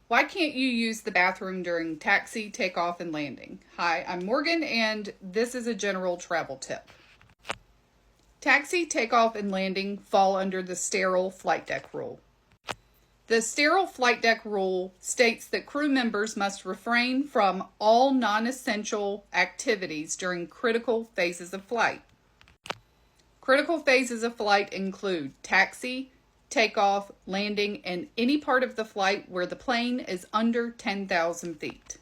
Why can't you use the bathroom during taxi, takeoff, and landing? Hi, I'm Morgan, and this is a general travel tip. Taxi, takeoff, and landing fall under the sterile flight deck rule. The sterile flight deck rule states that crew members must refrain from all non-essential activities during critical phases of flight. Critical phases of flight include taxi, takeoff, landing, and any part of the flight where the plane is under 10,000 feet.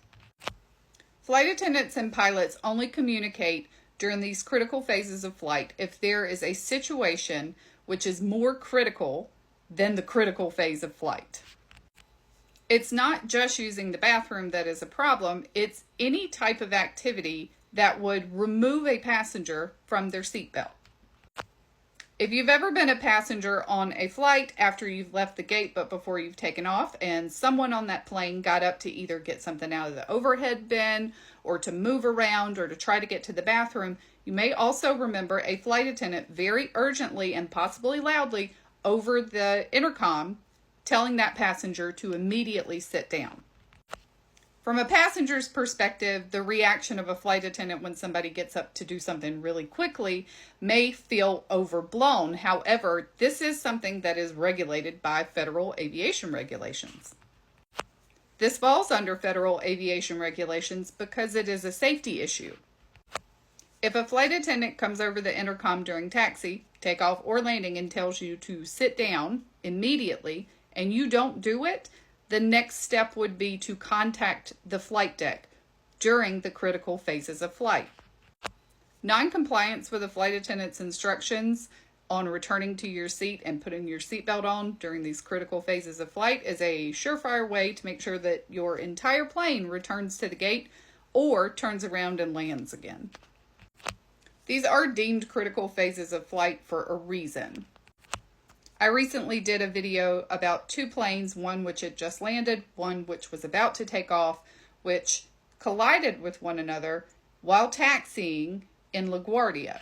Flight attendants and pilots only communicate during these critical phases of flight if there is a situation which is more critical than the critical phase of flight. It's not just using the bathroom that is a problem, it's any type of activity that would remove a passenger from their seatbelt. If you've ever been a passenger on a flight after you've left the gate but before you've taken off, and someone on that plane got up to either get something out of the overhead bin or to move around or to try to get to the bathroom, you may also remember a flight attendant very urgently and possibly loudly over the intercom telling that passenger to immediately sit down. From a passenger's perspective, the reaction of a flight attendant when somebody gets up to do something really quickly may feel overblown. However, this is something that is regulated by federal aviation regulations. This falls under federal aviation regulations because it is a safety issue. If a flight attendant comes over the intercom during taxi, takeoff, or landing and tells you to sit down immediately and you don't do it, the next step would be to contact the flight deck during the critical phases of flight. Non-compliance with a flight attendant's instructions on returning to your seat and putting your seatbelt on during these critical phases of flight is a surefire way to make sure that your entire plane returns to the gate or turns around and lands again. These are deemed critical phases of flight for a reason. I recently did a video about two planes, one which had just landed, one which was about to take off, which collided with one another while taxiing in LaGuardia.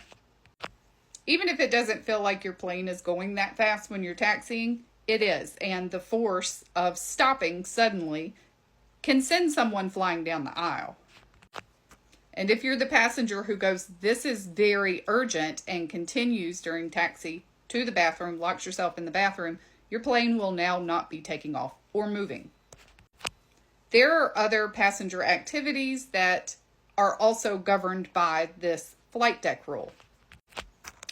Even if it doesn't feel like your plane is going that fast when you're taxiing, it is, and the force of stopping suddenly can send someone flying down the aisle. And if you're the passenger who goes, "This is very urgent," and continues during taxi to the bathroom, locks yourself in the bathroom, your plane will now not be taking off or moving. There are other passenger activities that are also governed by this flight deck rule.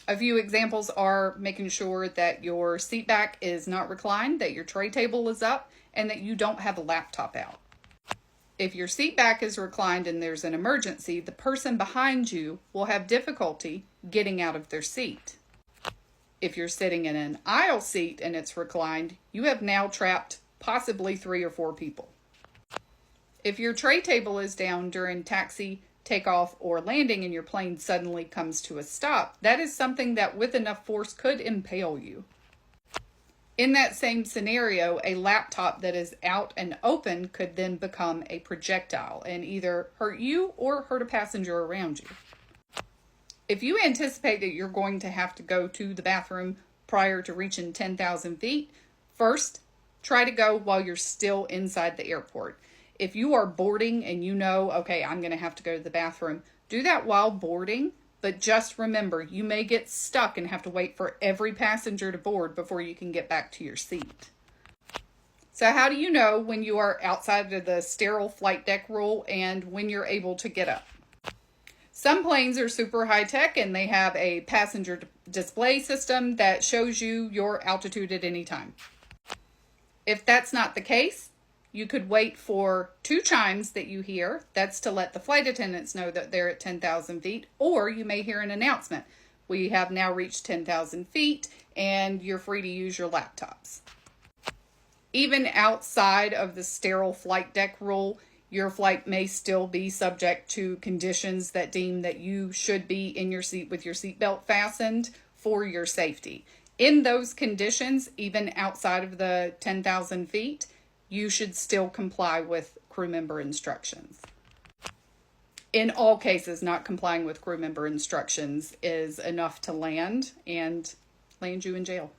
A few examples are making sure that your seat back is not reclined, that your tray table is up, and that you don't have a laptop out. If your seat back is reclined and there's an emergency, the person behind you will have difficulty getting out of their seat. If you're sitting in an aisle seat and it's reclined, you have now trapped possibly 3 or 4 people. If your tray table is down during taxi, takeoff, or landing and your plane suddenly comes to a stop, that is something that with enough force could impale you. In that same scenario, a laptop that is out and open could then become a projectile and either hurt you or hurt a passenger around you. If you anticipate that you're going to have to go to the bathroom prior to reaching 10,000 feet, first, try to go while you're still inside the airport. If you are boarding and you know, okay, I'm going to have to go to the bathroom, do that while boarding, but just remember, you may get stuck and have to wait for every passenger to board before you can get back to your seat. So how do you know when you are outside of the sterile flight deck rule and when you're able to get up? Some planes are super high tech and they have a passenger display system that shows you your altitude at any time. If that's not the case, you could wait for 2 chimes that you hear. That's to let the flight attendants know that they're at 10,000 feet, or you may hear an announcement. We have now reached 10,000 feet and you're free to use your laptops. Even outside of the sterile flight deck rule, your flight may still be subject to conditions that deem that you should be in your seat with your seatbelt fastened for your safety. In those conditions, even outside of the 10,000 feet, you should still comply with crew member instructions. In all cases, not complying with crew member instructions is enough to land you in jail.